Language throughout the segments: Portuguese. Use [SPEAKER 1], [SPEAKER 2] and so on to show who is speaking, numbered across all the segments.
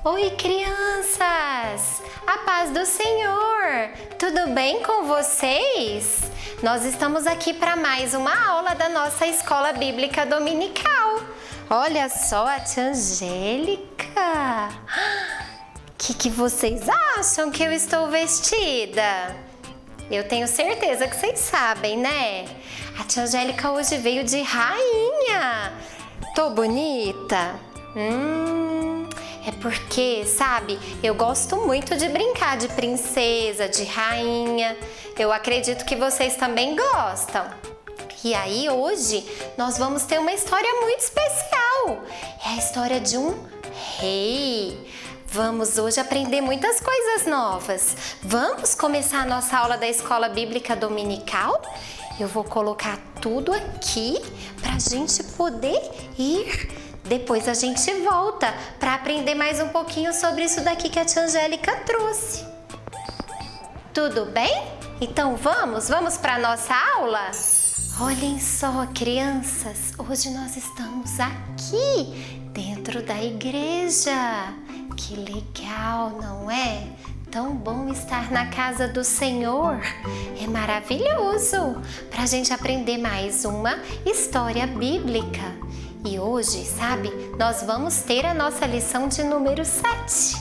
[SPEAKER 1] Oi, crianças! A paz do Senhor! Tudo bem com vocês? Nós estamos aqui para mais uma aula da nossa Escola Bíblica Dominical. Olha só a tia Angélica! O que vocês acham que eu estou vestida? Eu tenho certeza que vocês sabem, né? A tia Angélica hoje veio de rainha. Tô bonita? É porque, sabe, eu gosto muito de brincar de princesa, de rainha. Eu acredito que vocês também gostam. E aí hoje nós vamos ter uma história muito especial. É a história de um rei. Vamos hoje aprender muitas coisas novas. Vamos começar a nossa aula da Escola Bíblica Dominical? Eu vou colocar tudo aqui para a gente poder ir. Depois a gente volta para aprender mais um pouquinho sobre isso daqui que a tia Angélica trouxe. Tudo bem? Então vamos para a nossa aula? Olhem só, crianças, hoje nós estamos aqui dentro da igreja. Que legal, não é? Tão bom estar na casa do Senhor. É maravilhoso para a gente aprender mais uma história bíblica. E hoje, sabe, nós vamos ter a nossa lição de número 7.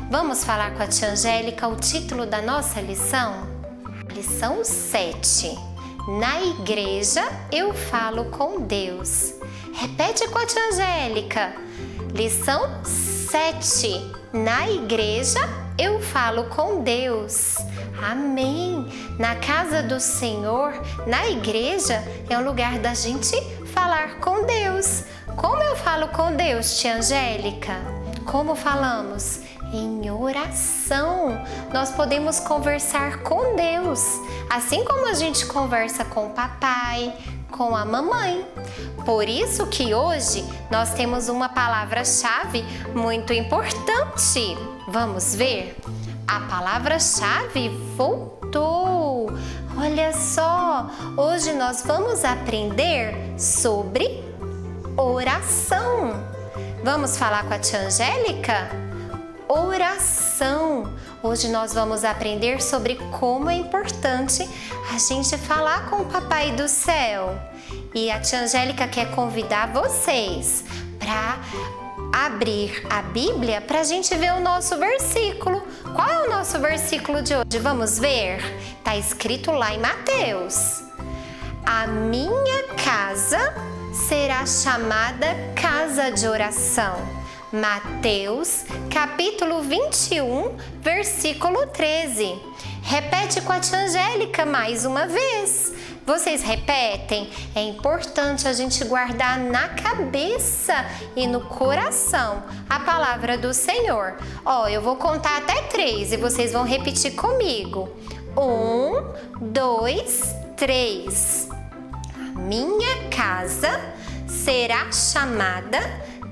[SPEAKER 1] Vamos falar com a tia Angélica o título da nossa lição? Lição 7. Na igreja eu falo com Deus. Repete com a tia Angélica. Lição 7. Na igreja eu falo com Deus. Amém! Na casa do Senhor, na igreja, é um lugar da gente falar com Deus. Como eu falo com Deus, tia Angélica? Como falamos? Em oração. Nós podemos conversar com Deus, assim como a gente conversa com o papai, com a mamãe. Por isso que hoje nós temos uma palavra-chave muito importante. Vamos ver? A palavra-chave voltou. Olha só, hoje nós vamos aprender sobre oração. Vamos falar com a tia Angélica? Oração. Hoje nós vamos aprender sobre como é importante a gente falar com o Papai do Céu. E a tia Angélica quer convidar vocês para abrir a Bíblia para a gente ver o nosso versículo. Qual é o nosso versículo de hoje? Vamos ver? Está escrito lá em Mateus. A minha casa será chamada casa de oração. Mateus, capítulo 21, versículo 13. Repete com a tia Angélica mais uma vez. Vocês repetem? É importante a gente guardar na cabeça e no coração a palavra do Senhor. Eu vou contar até 3 e vocês vão repetir comigo. 1, 2, 3. A minha casa será chamada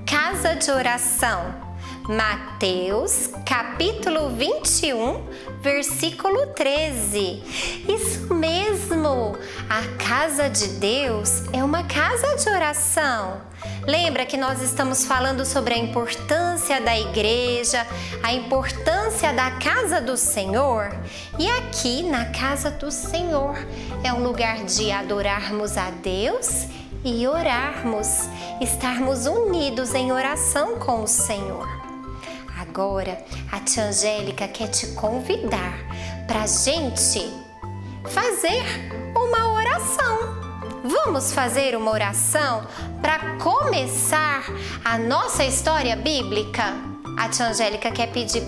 [SPEAKER 1] casa de oração. Mateus, capítulo 21, versículo 13. Isso mesmo! A casa de Deus é uma casa de oração. Lembra que nós estamos falando sobre a importância da igreja, a importância da casa do Senhor? E aqui, na casa do Senhor, é um lugar de adorarmos a Deus e orarmos, estarmos unidos em oração com o Senhor. Agora, a tia Angélica quer te convidar para a gente fazer uma oração. Vamos fazer uma oração para começar a nossa história bíblica? A tia Angélica quer pedir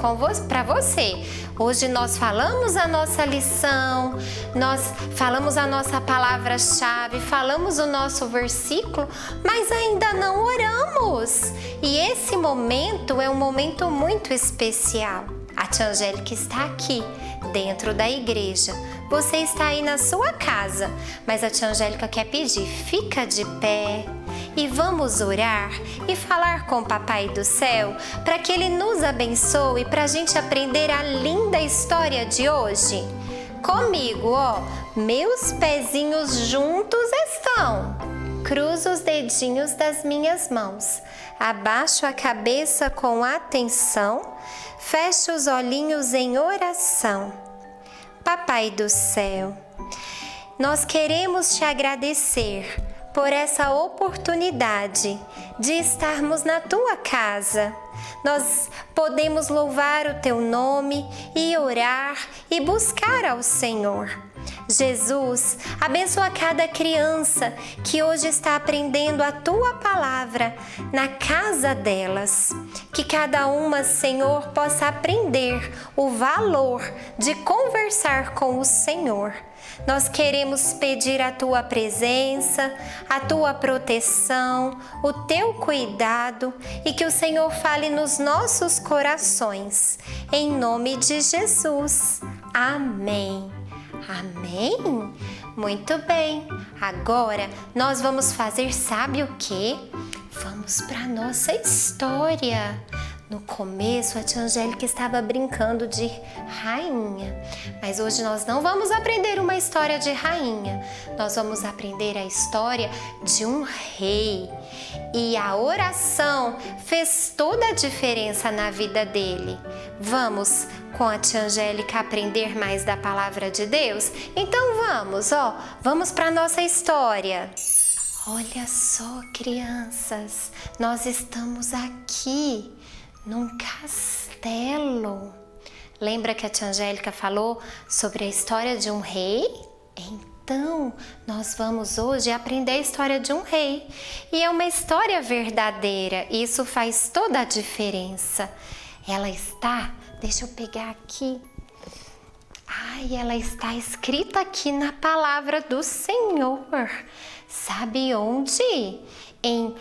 [SPEAKER 1] para você. Hoje nós falamos a nossa lição, nós falamos a nossa palavra-chave, falamos o nosso versículo, mas ainda não oramos. E esse momento é um momento muito especial. A tia Angélica está aqui, dentro da igreja. Você está aí na sua casa, mas a tia Angélica quer pedir, fica de pé. E vamos orar e falar com o Papai do Céu para que Ele nos abençoe para a gente aprender a linda história de hoje. Comigo, meus pezinhos juntos estão. Cruzo os dedinhos das minhas mãos. Abaixo a cabeça com atenção, feche os olhinhos em oração. Papai do céu, nós queremos te agradecer por essa oportunidade de estarmos na tua casa. Nós podemos louvar o teu nome e orar e buscar ao Senhor. Jesus, abençoa cada criança que hoje está aprendendo a tua palavra na casa delas. Que cada uma, Senhor, possa aprender o valor de conversar com o Senhor. Nós queremos pedir a tua presença, a tua proteção, o teu cuidado e que o Senhor fale nos nossos corações. Em nome de Jesus. Amém. Amém? Muito bem. Agora nós vamos fazer, sabe o quê? Vamos para a nossa história. No começo, a tia Angélica estava brincando de rainha, mas hoje nós não vamos aprender uma história de rainha. Nós vamos aprender a história de um rei. E a oração fez toda a diferença na vida dele. Vamos com a tia Angélica aprender mais da palavra de Deus? Então vamos para a nossa história. Olha só, crianças, nós estamos aqui num castelo. Lembra que a tia Angélica falou sobre a história de um rei? Então, nós vamos hoje aprender a história de um rei. E é uma história verdadeira, e isso faz toda a diferença. Ela está, deixa eu pegar aqui. Ela está escrita aqui na palavra do Senhor. Sabe onde? Em 2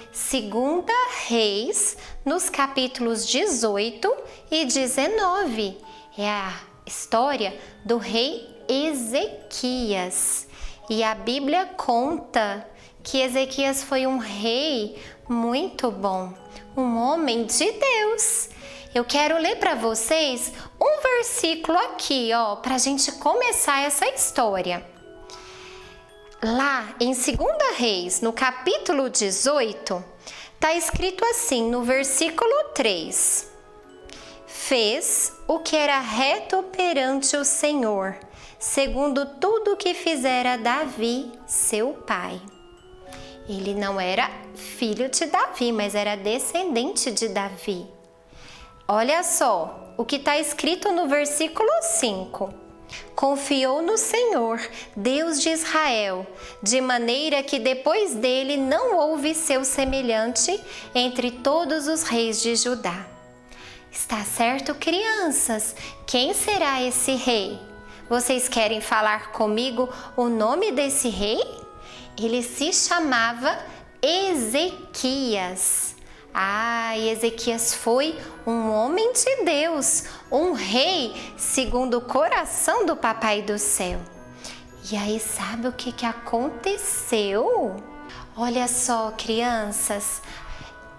[SPEAKER 1] Reis, nos capítulos 18 e 19. É a história do rei Ezequias. E a Bíblia conta que Ezequias foi um rei muito bom, um homem de Deus. Eu quero ler para vocês um versículo aqui, para a gente começar essa história. Lá em 2 Reis, no capítulo 18, está escrito assim, no versículo 3. Fez o que era reto perante o Senhor, segundo tudo o que fizera Davi, seu pai. Ele não era filho de Davi, mas era descendente de Davi. Olha só o que está escrito no versículo 5. Confiou no Senhor, Deus de Israel, de maneira que depois dele não houve seu semelhante entre todos os reis de Judá. Está certo, crianças? Quem será esse rei? Vocês querem falar comigo o nome desse rei? Ele se chamava Ezequias. Ezequias foi um homem de Deus, um rei segundo o coração do Papai do Céu. E aí, sabe o que aconteceu? Olha só, crianças,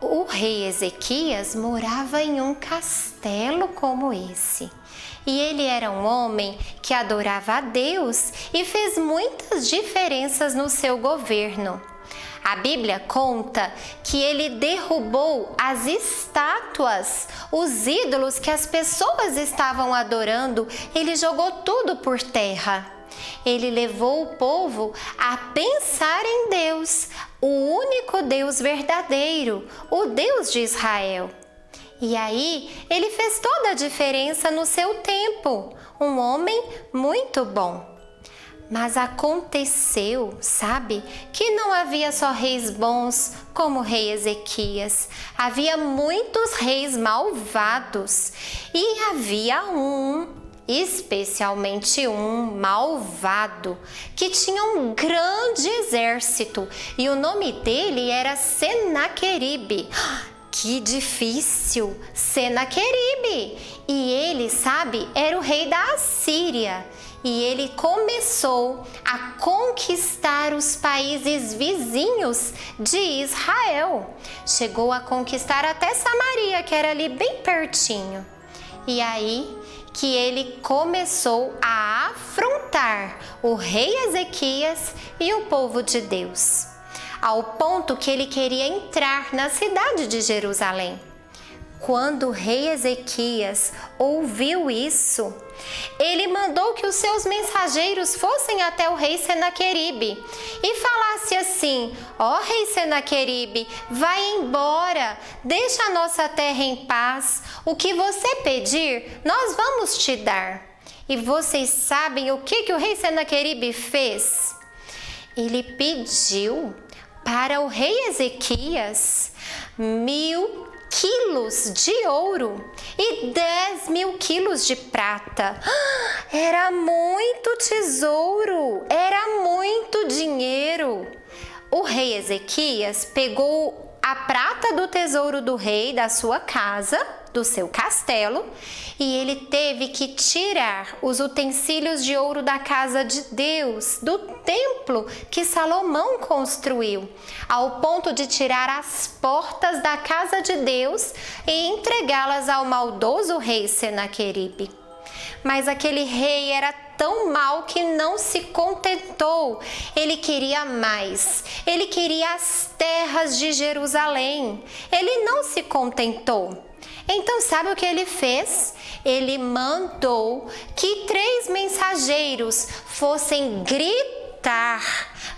[SPEAKER 1] o rei Ezequias morava em um castelo como esse. E ele era um homem que adorava a Deus e fez muitas diferenças no seu governo. A Bíblia conta que ele derrubou as estátuas, os ídolos que as pessoas estavam adorando, ele jogou tudo por terra. Ele levou o povo a pensar em Deus, o único Deus verdadeiro, o Deus de Israel. E aí, ele fez toda a diferença no seu tempo, um homem muito bom. Mas aconteceu, sabe, que não havia só reis bons como o rei Ezequias. Havia muitos reis malvados e havia especialmente um malvado, que tinha um grande exército e o nome dele era Senaqueribe. Que difícil, Senaqueribe! E ele, sabe, era o rei da Assíria. E ele começou a conquistar os países vizinhos de Israel. Chegou a conquistar até Samaria, que era ali bem pertinho. E aí que ele começou a afrontar o rei Ezequias e o povo de Deus. ao ponto que ele queria entrar na cidade de Jerusalém. Quando o rei Ezequias ouviu isso, ele mandou que os seus mensageiros fossem até o rei Senaqueribe e falasse assim: ó rei Senaqueribe, vai embora, deixa a nossa terra em paz, o que você pedir, nós vamos te dar. E vocês sabem o que o rei Senaqueribe fez? Ele pediu para o rei Ezequias 1000 quilos de ouro e 10.000 quilos de prata. Era muito tesouro, era muito dinheiro. O rei Ezequias pegou a prata do tesouro do rei da sua casa, do seu castelo, e ele teve que tirar os utensílios de ouro da casa de Deus, do templo que Salomão construiu, ao ponto de tirar as portas da casa de Deus e entregá-las ao maldoso rei Senaqueribe. Mas aquele rei era tão mau que não se contentou. Ele queria mais. Ele queria as terras de Jerusalém. Ele não se contentou. Então, sabe o que ele fez? Ele mandou que 3 mensageiros fossem gritar,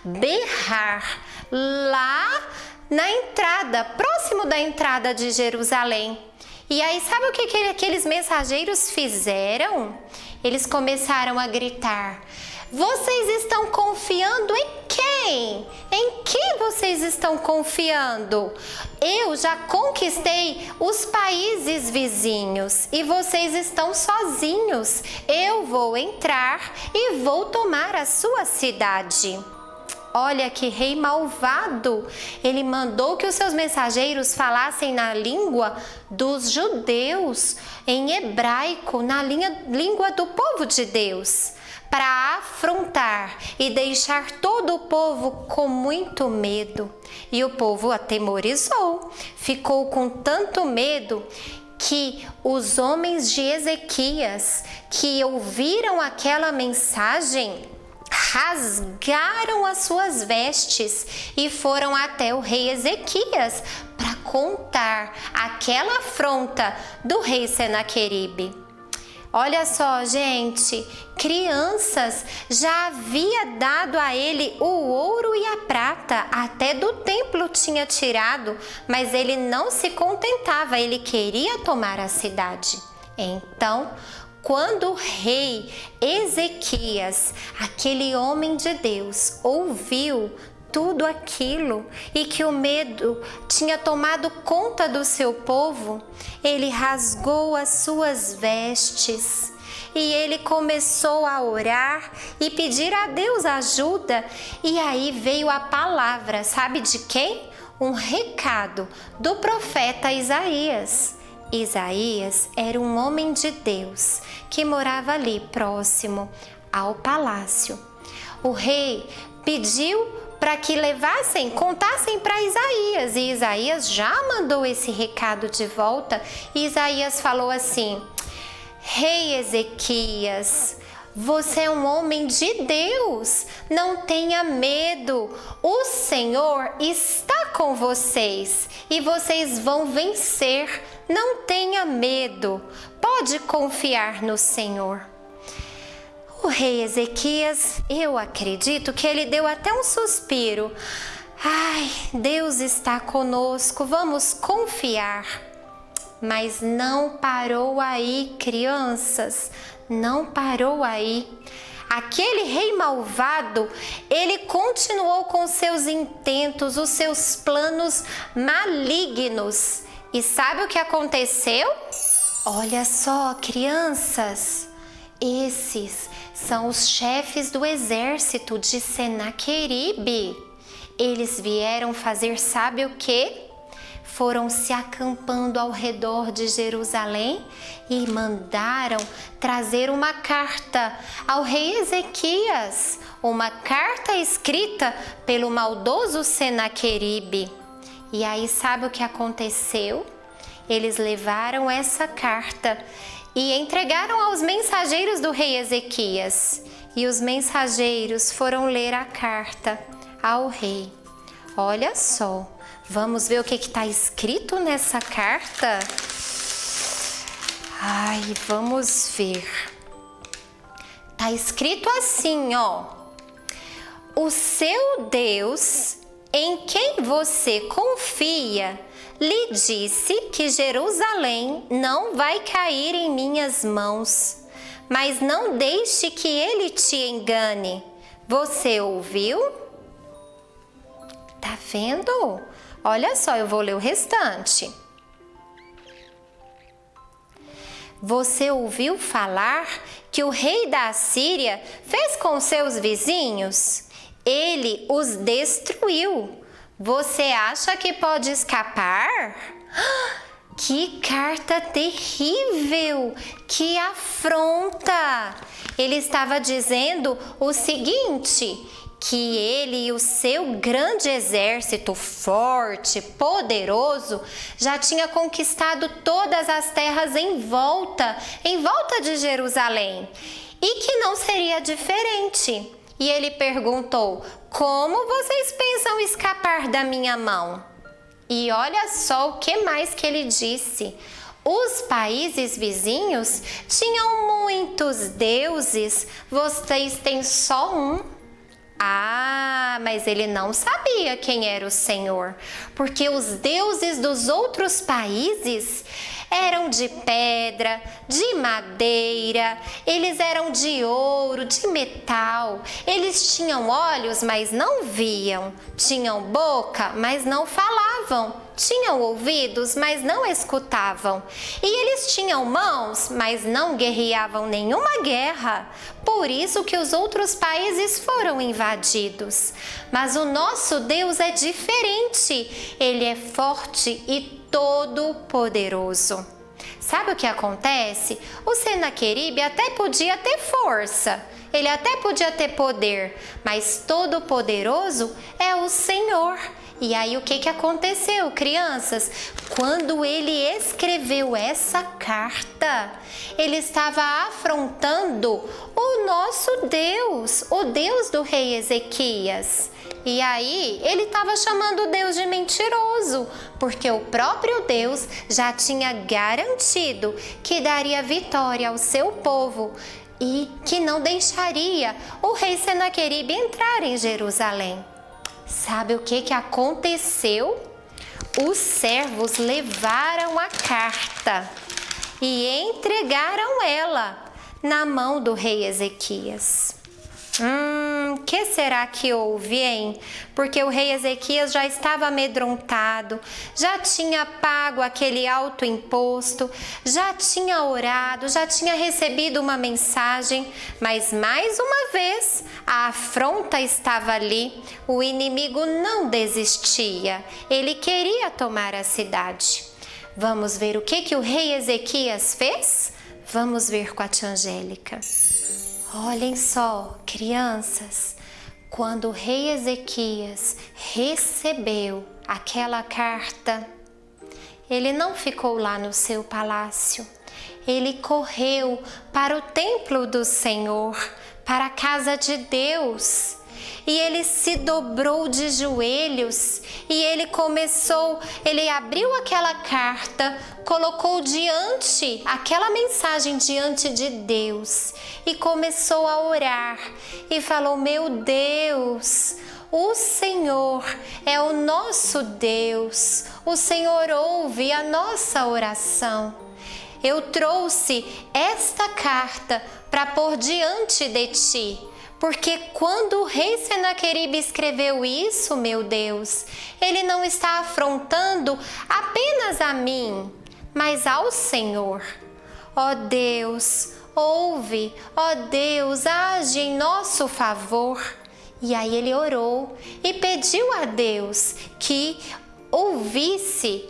[SPEAKER 1] berrar lá na entrada, próximo da entrada de Jerusalém. E aí, sabe o que aqueles mensageiros fizeram? Eles começaram a gritar: vocês estão confiando em quem? Em quem vocês estão confiando? Eu já conquistei os países vizinhos e vocês estão sozinhos. Eu vou entrar e vou tomar a sua cidade. Olha que rei malvado! Ele mandou que os seus mensageiros falassem na língua dos judeus, em hebraico, na língua do povo de Deus, para afrontar e deixar todo o povo com muito medo. E o povo atemorizou, ficou com tanto medo que os homens de Ezequias, que ouviram aquela mensagem, rasgaram as suas vestes e foram até o rei Ezequias para contar aquela afronta do rei Senaqueribe. Olha só, gente, crianças já havia dado a ele o ouro e a prata, até do templo tinha tirado, mas ele não se contentava, ele queria tomar a cidade. Então, quando o rei Ezequias, aquele homem de Deus, ouviu tudo aquilo e que o medo tinha tomado conta do seu povo, ele rasgou as suas vestes e ele começou a orar e pedir a Deus ajuda. E aí veio a palavra, sabe de quem? Um recado do profeta Isaías. Isaías era um homem de Deus que morava ali próximo ao palácio. O rei pediu para que contassem para Isaías, e Isaías já mandou esse recado de volta. E Isaías falou assim: Rei Ezequias, você é um homem de Deus, não tenha medo, o Senhor está com vocês e vocês vão vencer, não tenha medo, pode confiar no Senhor. O rei Ezequias, eu acredito que ele deu até um suspiro. Ai, Deus está conosco, vamos confiar. Mas não parou aí, crianças, não parou aí. Aquele rei malvado, ele continuou com seus intentos, os seus planos malignos. E sabe o que aconteceu? Olha só, crianças, esses são os chefes do exército de Senaqueribe. Eles vieram fazer, sabe o quê? Foram se acampando ao redor de Jerusalém e mandaram trazer uma carta ao rei Ezequias, uma carta escrita pelo maldoso Senaqueribe. E aí sabe o que aconteceu? Eles levaram essa carta e entregaram aos mensageiros do rei Ezequias. E os mensageiros foram ler a carta ao rei. Olha só, vamos ver o que está escrito nessa carta? Ai, vamos ver. Tá escrito assim, ó. O seu Deus, em quem você confia, lhe disse que Jerusalém não vai cair em minhas mãos, mas não deixe que ele te engane. Você ouviu? Tá vendo? Olha só, eu vou ler o restante. Você ouviu falar que o rei da Assíria fez com seus vizinhos? Ele os destruiu. Você acha que pode escapar? Que carta terrível! Que afronta! Ele estava dizendo o seguinte: que ele e o seu grande exército forte, poderoso, já tinha conquistado todas as terras em volta de Jerusalém, e que não seria diferente. E ele perguntou: como vocês pensam escapar da minha mão? E olha só o que mais que ele disse. Os países vizinhos tinham muitos deuses, vocês têm só um. Ah, mas ele não sabia quem era o Senhor, porque os deuses dos outros países eram de pedra, de madeira, eles eram de ouro, de metal. Eles tinham olhos, mas não viam, tinham boca, mas não falavam, tinham ouvidos, mas não escutavam. E eles tinham mãos, mas não guerreavam nenhuma guerra. Por isso que os outros países foram invadidos. Mas o nosso Deus é diferente. Ele é forte e todo-poderoso. Sabe o que acontece? O Senaqueribe até podia ter força, ele até podia ter poder, mas todo-poderoso é o Senhor. E aí o que aconteceu, crianças? Quando ele escreveu essa carta, ele estava afrontando o nosso Deus, o Deus do rei Ezequias. E aí ele estava chamando o Deus de mentiroso, porque o próprio Deus já tinha garantido que daria vitória ao seu povo e que não deixaria o rei Senaqueribe entrar em Jerusalém. Sabe o que aconteceu? Os servos levaram a carta e entregaram ela na mão do rei Ezequias. Que será que houve, hein? Porque o rei Ezequias já estava amedrontado, já tinha pago aquele alto imposto, já tinha orado, já tinha recebido uma mensagem, mas mais uma vez a afronta estava ali, o inimigo não desistia, ele queria tomar a cidade. Vamos ver o que o rei Ezequias fez? Vamos ver com a tia Angélica. Olhem só, crianças, quando o rei Ezequias recebeu aquela carta, ele não ficou lá no seu palácio, ele correu para o templo do Senhor, para a casa de Deus. E ele se dobrou de joelhos e ele abriu aquela carta, colocou aquela mensagem diante de Deus e começou a orar e falou: meu Deus, o Senhor é o nosso Deus, o Senhor ouve a nossa oração. Eu trouxe esta carta para pôr diante de ti, porque quando o rei Senaqueribe escreveu isso, meu Deus, ele não está afrontando apenas a mim, mas ao Senhor. Ó Deus, ouve, ó Deus, age em nosso favor. E aí ele orou e pediu a Deus que ouvisse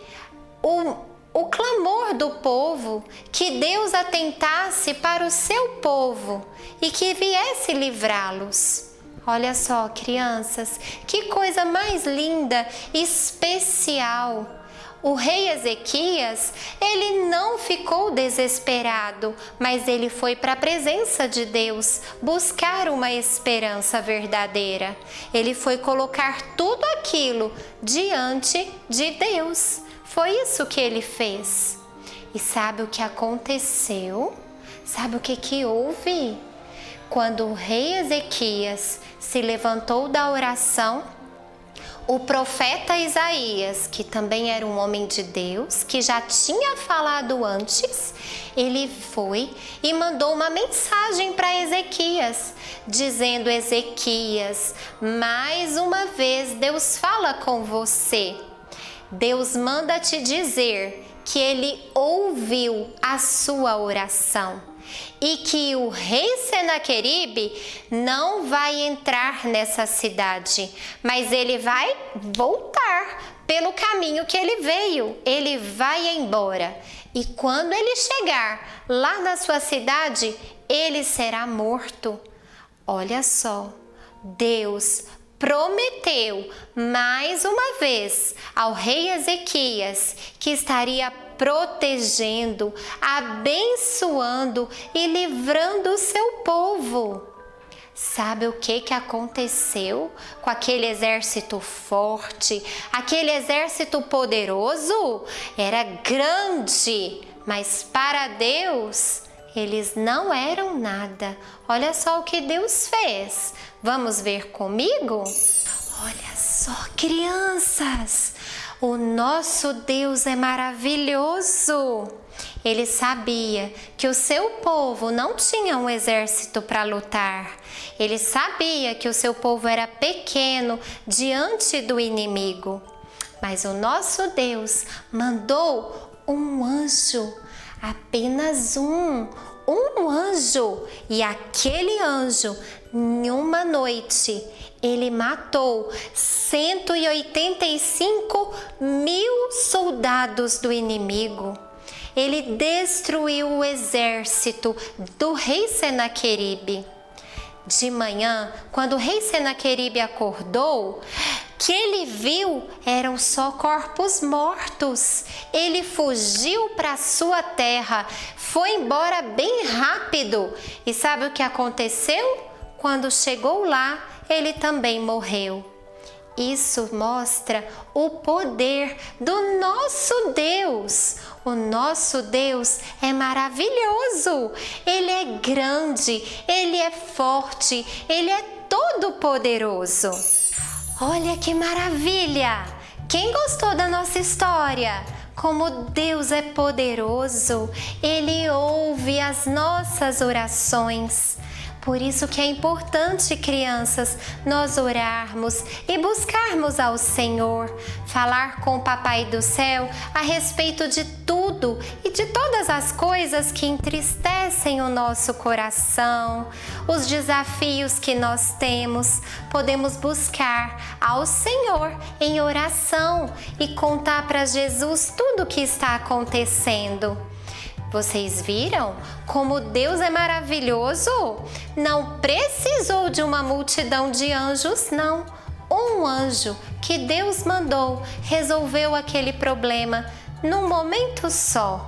[SPEAKER 1] o clamor do povo, que Deus atentasse para o seu povo e que viesse livrá-los. Olha só, crianças, que coisa mais linda, especial. O rei Ezequias, ele não ficou desesperado, mas ele foi para a presença de Deus buscar uma esperança verdadeira. Ele foi colocar tudo aquilo diante de Deus. Foi isso que ele fez. E sabe o que aconteceu? Sabe o que houve? Quando o rei Ezequias se levantou da oração, o profeta Isaías, que também era um homem de Deus, que já tinha falado antes, ele foi e mandou uma mensagem para Ezequias, dizendo: Ezequias, mais uma vez Deus fala com você. Deus manda te dizer que ele ouviu a sua oração e que o rei Senaqueribe não vai entrar nessa cidade, mas ele vai voltar pelo caminho que ele veio, ele vai embora. E quando ele chegar lá na sua cidade, ele será morto. Olha só, Deus prometeu mais uma vez ao rei Ezequias que estaria protegendo, abençoando e livrando o seu povo. Sabe o que aconteceu com aquele exército forte, aquele exército poderoso? Era grande, mas para Deus eles não eram nada. Olha só o que Deus fez. Vamos ver comigo? Olha só, crianças, o nosso Deus é maravilhoso. Ele sabia que o seu povo não tinha um exército para lutar. Ele sabia que o seu povo era pequeno diante do inimigo. Mas o nosso Deus mandou um anjo, apenas um anjo. E aquele anjo, em uma noite, ele matou 185 mil soldados do inimigo. Ele destruiu o exército do rei Senaqueribe. De manhã, quando o rei Senaqueribe acordou, que ele viu eram só corpos mortos. Ele fugiu para sua terra, foi embora bem rápido. E sabe o que aconteceu? Quando chegou lá, ele também morreu. Isso mostra o poder do nosso Deus. O nosso Deus é maravilhoso. Ele é grande, ele é forte, ele é todo poderoso. Olha que maravilha! Quem gostou da nossa história? Como Deus é poderoso, ele ouve as nossas orações. Por isso que é importante, crianças, nós orarmos e buscarmos ao Senhor, falar com o Papai do Céu a respeito de tudo e de todas as coisas que entristecem o nosso coração, os desafios que nós temos. Podemos buscar ao Senhor em oração e contar para Jesus tudo o que está acontecendo. Vocês viram como Deus é maravilhoso? Não precisou de uma multidão de anjos, não. Um anjo que Deus mandou resolveu aquele problema num momento só.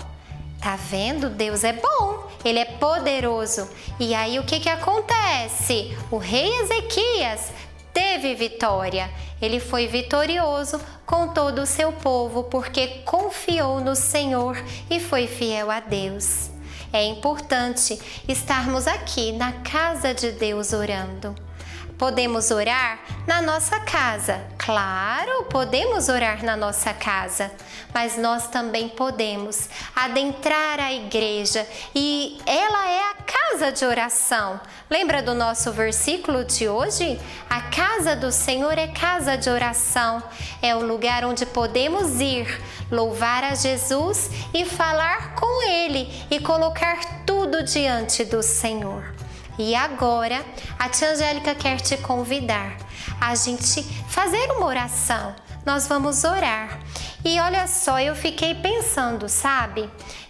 [SPEAKER 1] Tá vendo? Deus é bom, ele é poderoso. E aí o que acontece? O rei Ezequias teve vitória. Ele foi vitorioso com todo o seu povo porque confiou no Senhor e foi fiel a Deus. É importante estarmos aqui na casa de Deus orando. Podemos orar na nossa casa, claro, podemos orar na nossa casa, mas nós também podemos adentrar a igreja e ela é a casa de oração. Lembra do nosso versículo de hoje? A casa do Senhor é casa de oração, é o lugar onde podemos ir, louvar a Jesus e falar com Ele e colocar tudo diante do Senhor. E agora, a tia Angélica quer te convidar a gente fazer uma oração. Nós vamos orar. E olha só, eu fiquei pensando, sabe?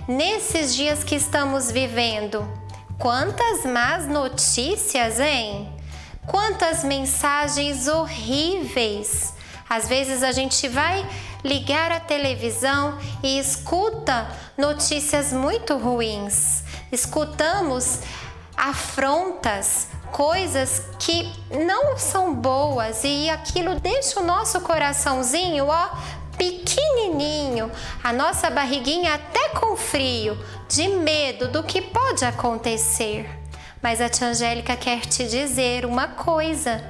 [SPEAKER 1] Nesses dias que estamos vivendo, quantas más notícias, hein? Quantas mensagens horríveis. Às vezes a gente vai ligar a televisão e escuta notícias muito ruins. Escutamos afrontas, coisas que não são boas e aquilo deixa o nosso coraçãozinho, pequenininho, a nossa barriguinha até com frio, de medo do que pode acontecer. Mas a tia Angélica quer te dizer uma coisa.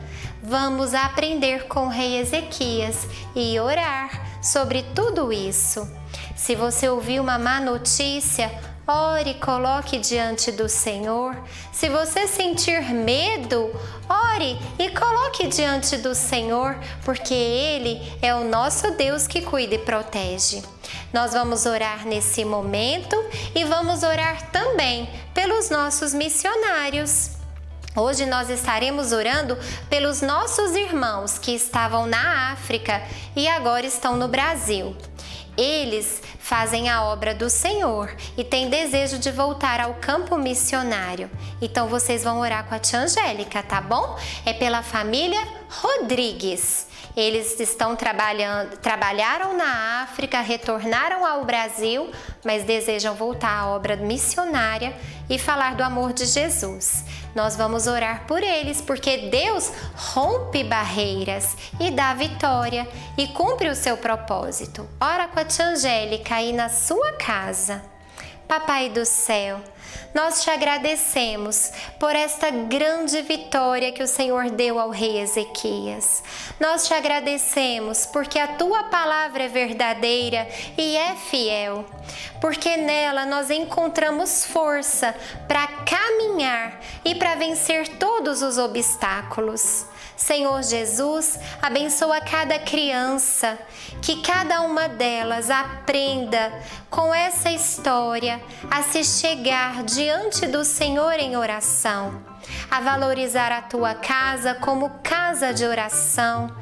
[SPEAKER 1] Vamos aprender com o rei Ezequias e orar sobre tudo isso. Se você ouviu uma má notícia, ore e coloque diante do Senhor. Se você sentir medo, ore e coloque diante do Senhor, porque Ele é o nosso Deus que cuida e protege. Nós vamos orar nesse momento e vamos orar também pelos nossos missionários. Hoje nós estaremos orando pelos nossos irmãos que estavam na África e agora estão no Brasil. Eles fazem a obra do Senhor e têm desejo de voltar ao campo missionário. Então vocês vão orar com a tia Angélica, tá bom? É pela família Rodrigues. Eles trabalharam na África, retornaram ao Brasil, mas desejam voltar à obra missionária e falar do amor de Jesus. Nós vamos orar por eles, porque Deus rompe barreiras e dá vitória e cumpre o seu propósito. Ora com a tia Angélica aí na sua casa. Papai do céu, nós te agradecemos por esta grande vitória que o Senhor deu ao rei Ezequias. Nós te agradecemos porque a tua palavra é verdadeira e é fiel, porque nela nós encontramos força para caminhar e para vencer todos os obstáculos. Senhor Jesus, abençoa cada criança, que cada uma delas aprenda com essa história a se chegar diante do Senhor em oração, a valorizar a tua casa como casa de oração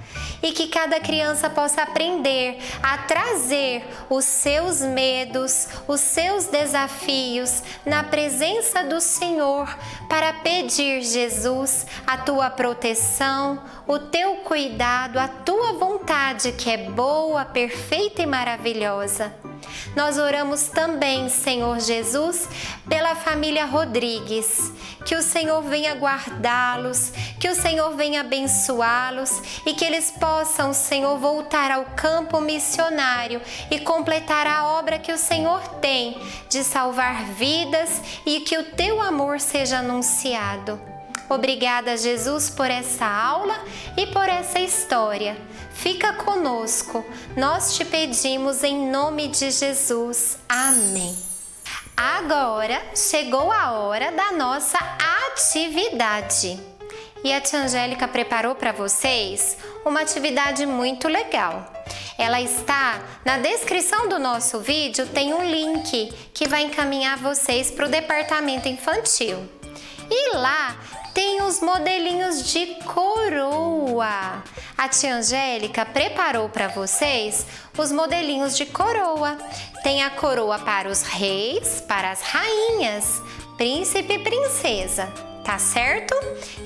[SPEAKER 1] e que cada criança possa aprender a trazer os seus medos, os seus desafios na presença do Senhor para pedir, Jesus, a tua proteção, o teu cuidado, a tua vontade que é boa, perfeita e maravilhosa. Nós oramos também, Senhor Jesus, pela família Rodrigues, que o Senhor venha guardá-los, que o Senhor venha abençoá-los e que eles possam, Senhor, voltar ao campo missionário e completar a obra que o Senhor tem de salvar vidas e que o teu amor seja anunciado. Obrigada, Jesus, por essa aula e por essa história. Fica conosco. Nós te pedimos em nome de Jesus. Amém. Agora chegou a hora da nossa atividade. E a tia Angélica preparou para vocês uma atividade muito legal. Ela está na descrição do nosso vídeo, tem um link que vai encaminhar vocês para o departamento infantil. E lá tem os modelinhos de coroa. A tia Angélica preparou para vocês os modelinhos de coroa. Tem a coroa para os reis, para as rainhas, príncipe e princesa, tá certo?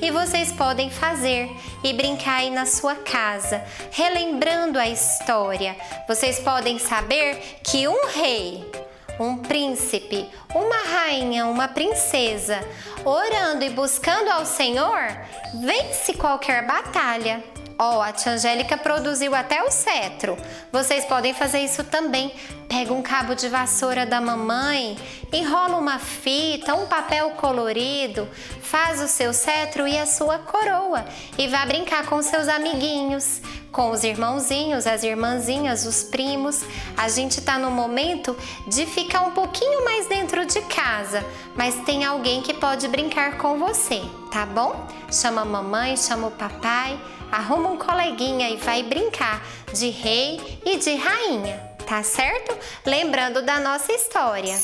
[SPEAKER 1] E vocês podem fazer e brincar aí na sua casa, relembrando a história. Vocês podem saber que um rei, um príncipe, uma rainha, uma princesa, orando e buscando ao Senhor, vence qualquer batalha. A tia Angélica produziu até o cetro. Vocês podem fazer isso também. Pega um cabo de vassoura da mamãe, enrola uma fita, um papel colorido, faz o seu cetro e a sua coroa e vá brincar com seus amiguinhos, com os irmãozinhos, as irmãzinhas, os primos. A gente tá no momento de ficar um pouquinho mais dentro de casa, mas tem alguém que pode brincar com você, tá bom? Chama a mamãe, chama o papai, arruma um coleguinha e vai brincar de rei e de rainha, tá certo? Lembrando da nossa história.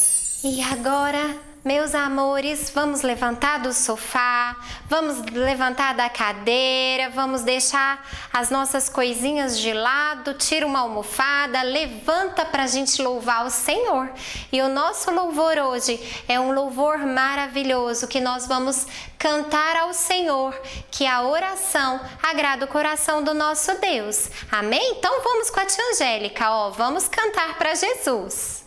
[SPEAKER 1] E agora Meus amores, vamos levantar do sofá, vamos levantar da cadeira, vamos deixar as nossas coisinhas de lado, tira uma almofada, levanta para a gente louvar o Senhor. E o nosso louvor hoje é um louvor maravilhoso que nós vamos cantar ao Senhor, que a oração agrada o coração do nosso Deus. Amém? Então vamos com a tia Angélica, ó, vamos cantar para Jesus.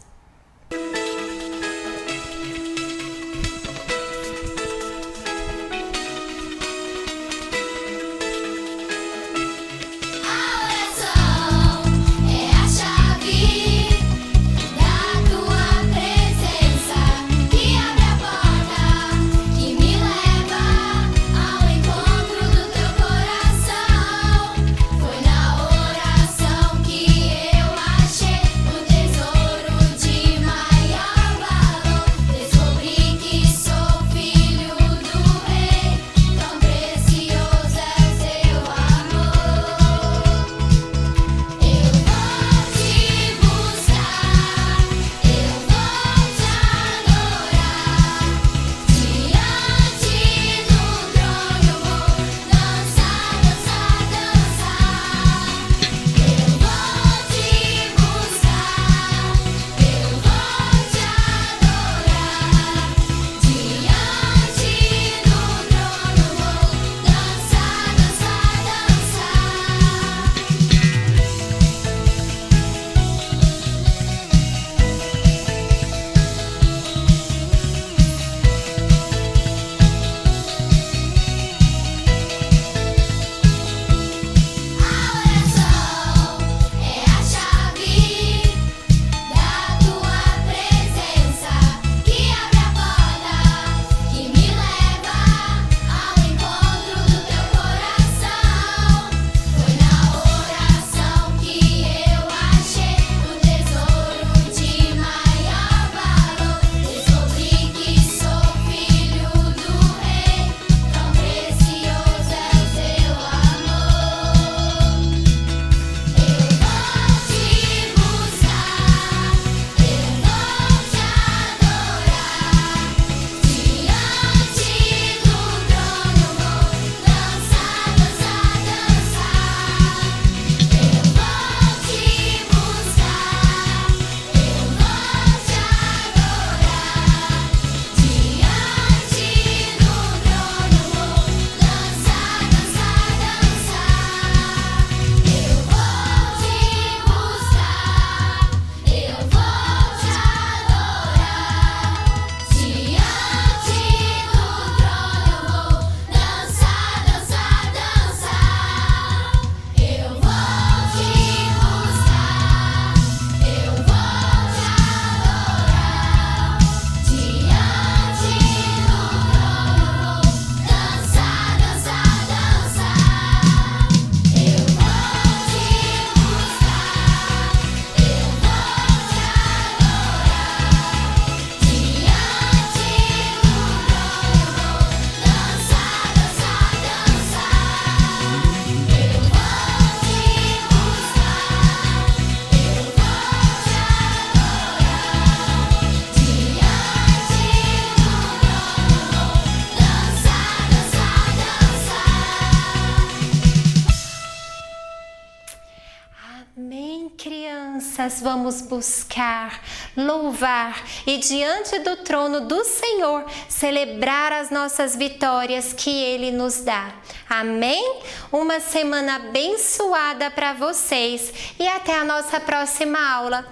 [SPEAKER 1] Amém, crianças, vamos buscar, louvar e diante do trono do Senhor celebrar as nossas vitórias que Ele nos dá. Amém? Uma semana abençoada para vocês e até a nossa próxima aula.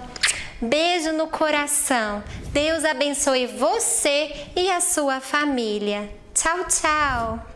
[SPEAKER 1] Beijo no coração. Deus abençoe você e a sua família. Tchau, tchau.